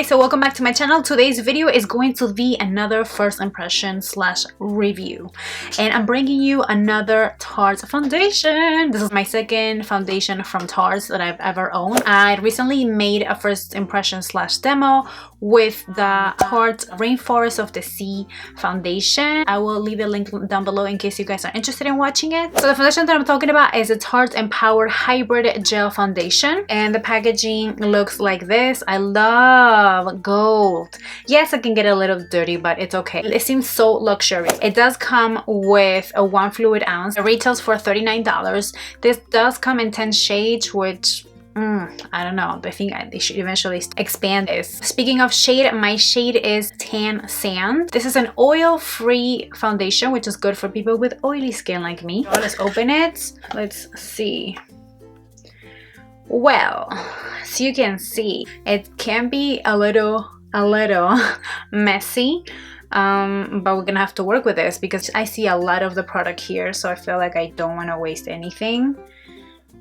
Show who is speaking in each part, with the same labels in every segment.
Speaker 1: guys, so welcome back to my channel. Today's video is going to be another first impression slash review, and I'm bringing you another Tarte foundation. This is my second foundation from Tarte that I've ever owned. I recently made a first impression slash demo with the Tarte Rainforest of the Sea foundation. I will leave a link down below in case you guys are interested in watching it. So the foundation that I'm talking about is a Tarte Empowered Hybrid Gel Foundation, and the packaging looks like this. I love gold. Yes, it can get a little dirty, but it's okay. It seems so luxurious. It does come with a 1 fluid ounce. It retails for $39. This does come in 10 shades, which I don't know. I think they should eventually expand this. Speaking of shade, my shade is Tan Sand. This is an oil-free foundation, which is good for people with oily skin like me. So let's open it. Let's see. Well, as you can see, it can be a little messy, but we're gonna have to work with this because I see a lot of the product here, so I feel like I don't want to waste anything.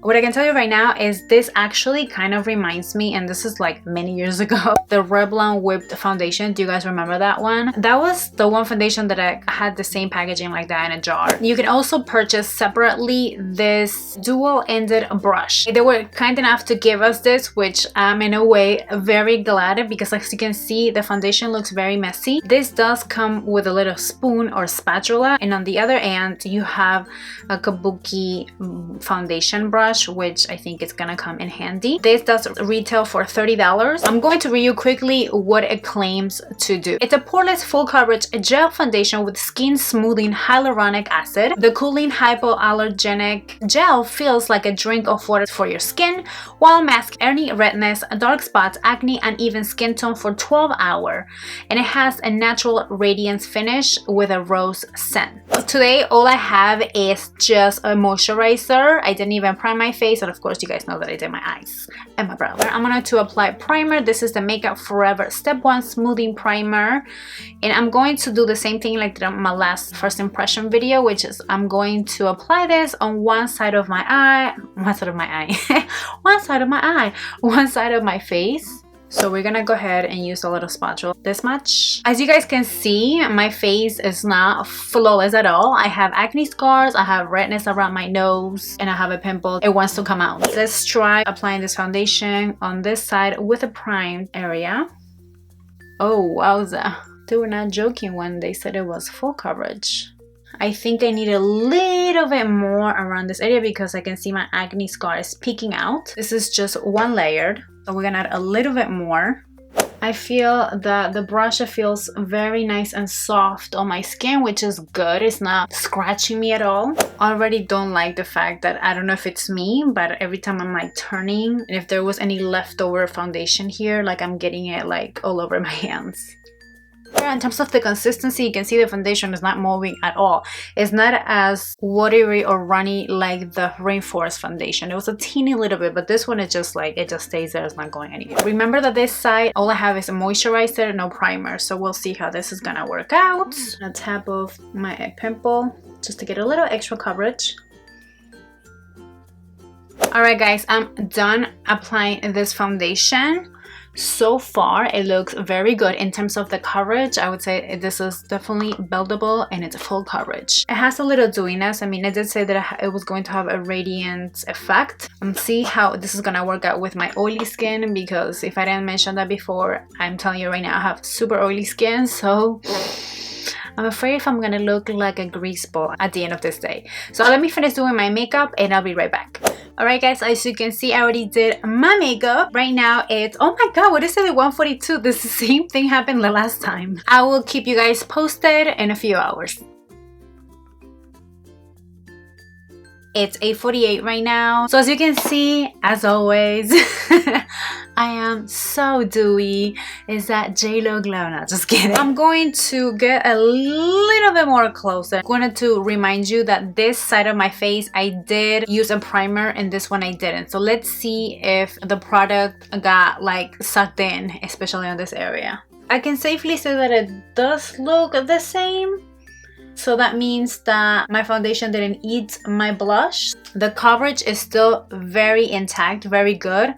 Speaker 1: What I can tell you right now is this actually kind of reminds me, and this is like many years ago, the Revlon Whipped foundation. Do you guys remember that one? That was the one foundation that I had the same packaging like that in a jar. You can also purchase separately this dual-ended brush. They were kind enough to give us this, which I'm in a way very glad because as you can see, the foundation looks very messy. This does come with a little spoon or spatula, and on the other end you have a kabuki foundation brush, which I think is gonna come in handy. This does retail for $30. I'm going to read you quickly what it claims to do. It's a poreless full coverage gel foundation with skin smoothing hyaluronic acid. The cooling hypoallergenic gel feels like a drink of water for your skin while masking any redness, dark spots, acne, uneven skin tone for 12 hours. And it has a natural radiance finish with a rose scent. Today all I have is just a moisturizer. I didn't even prime my face, and of course you guys know that I did my eyes and my brow. I'm going to apply primer. This is the Makeup Forever Step 1 Smoothing Primer, and I'm going to do the same thing like my last first impression video, which is I'm going to apply this on one side of my eye, one side of my face. So we're gonna go ahead and use a little spatula, this much. As you guys can see, my face is not flawless at all. I have acne scars, I have redness around my nose, and I have a pimple. It wants to come out. Let's try applying this foundation on this side with a primed area. Oh, wowza. They were not joking when they said it was full coverage. I think I need a little bit more around this area because I can see my acne scar is peeking out. This is just one layered, so we're gonna add a little bit more. I feel that the brush feels very nice and soft on my skin, which is good. It's not scratching me at all. I already don't like the fact that, I don't know if it's me, but every time I'm like turning, and if there was any leftover foundation here, like I'm getting it like all over my hands. In terms of the consistency, you can see the foundation is not moving at all. It's not as watery or runny like the Rainforest foundation. It was a teeny little bit, but this one is just like, it just stays there. It's not going anywhere. Remember that this side, all I have is a moisturizer, no primer. So we'll see how this is gonna work out. A tap of my pimple just to get a little extra coverage. Alright guys, I'm done applying this foundation. So far it looks very good in terms of the coverage. I would say this is definitely buildable and it's full coverage. It has a little dewiness. I mean, it did say that it was going to have a radiant effect. See how this is gonna work out with my oily skin, because if I didn't mention that before, I'm telling you right now, I have super oily skin, so I'm afraid if I'm gonna look like a grease ball at the end of this day. So let me finish doing my makeup and I'll be right back. Alright guys, as you can see, I already did my makeup. Right now it's, oh my god, what is it, 1:42? This is the same thing happened the last time. I will keep you guys posted in a few hours. It's 8:48 right now. So as you can see, as always, I am so dewy. Is that J-Lo glow? No, just kidding. I'm going to get a little bit more closer. I'm going to remind you that this side of my face, I did use a primer and this one I didn't. So let's see if the product got like sucked in, especially on this area. I can safely say that it does look the same. So that means that my foundation didn't eat my blush. The coverage is still very intact, very good.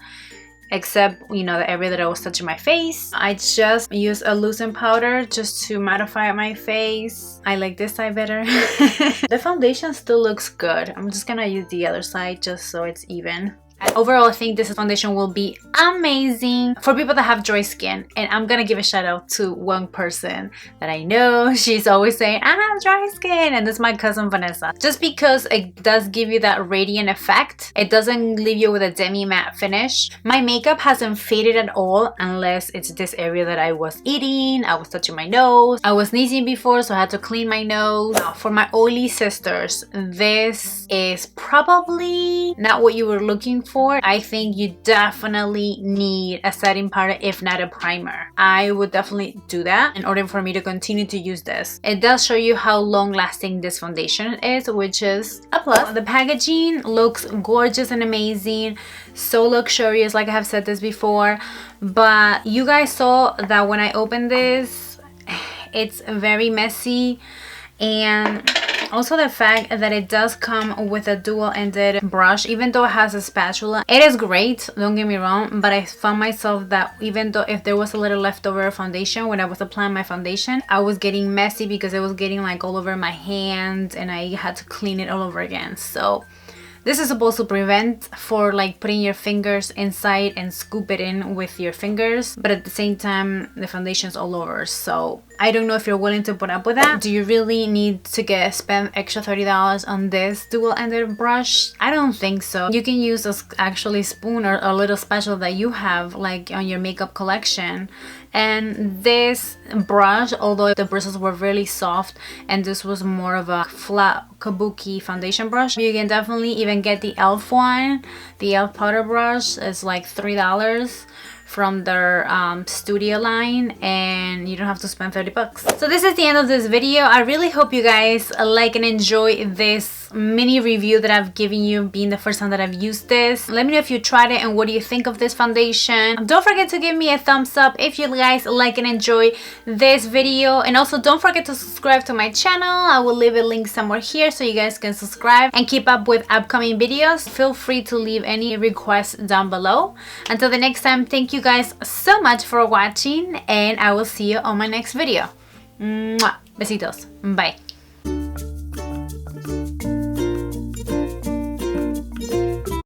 Speaker 1: except, you know, the area that I was touching my face. I just use a loosen powder just to mattify my face. I like this side better. The foundation still looks good. I'm just gonna use the other side just so it's even. Overall, I think this foundation will be amazing for people that have dry skin. And I'm gonna give a shout out to one person that I know. She's always saying, I have dry skin, and that's my cousin Vanessa. Just because it does give you that radiant effect, it doesn't leave you with a demi-matte finish. My makeup hasn't faded at all unless it's this area that I was eating, I was touching my nose, I was sneezing before, so I had to clean my nose. Now, for my oily sisters, this is probably not what you were looking for. I think you definitely need a setting powder, if not a primer. I would definitely do that in order for me to continue to use this. It does show you how long lasting this foundation is, which is a plus. The packaging looks gorgeous and amazing, so luxurious, like I have said this before, but you guys saw that when I opened this, it's very messy. And also the fact that it does come with a dual-ended brush, even though it has a spatula. It is great, don't get me wrong, but I found myself that even though if there was a little leftover foundation when I was applying my foundation, I was getting messy because it was getting like all over my hand and I had to clean it all over again. So this is supposed to prevent for like putting your fingers inside and scoop it in with your fingers, but at the same time the foundation's all over. So I don't know if you're willing to put up with that. Do you really need to spend extra $30 on this dual-ended brush? I don't think so. You can use a actually spoon or a little spatula that you have like on your makeup collection. And this brush, although the bristles were really soft and this was more of a flat kabuki foundation brush, you can definitely even get the e.l.f. one. The e.l.f. powder brush is like $3 from their studio line, and you don't have to spend 30 bucks. So this is the end of this video. I really hope you guys like and enjoy this mini review that I've given you, being the first time that I've used this. Let me know if you tried it and what do you think of this foundation. Don't forget to give me a thumbs up if you guys like and enjoy this video, and also don't forget to subscribe to my channel. I will leave a link somewhere here so you guys can subscribe and keep up with upcoming videos. Feel free to leave any requests down below. Until the next time, thank you guys so much for watching, and I will see you on my next video. Mwah. Besitos. Bye.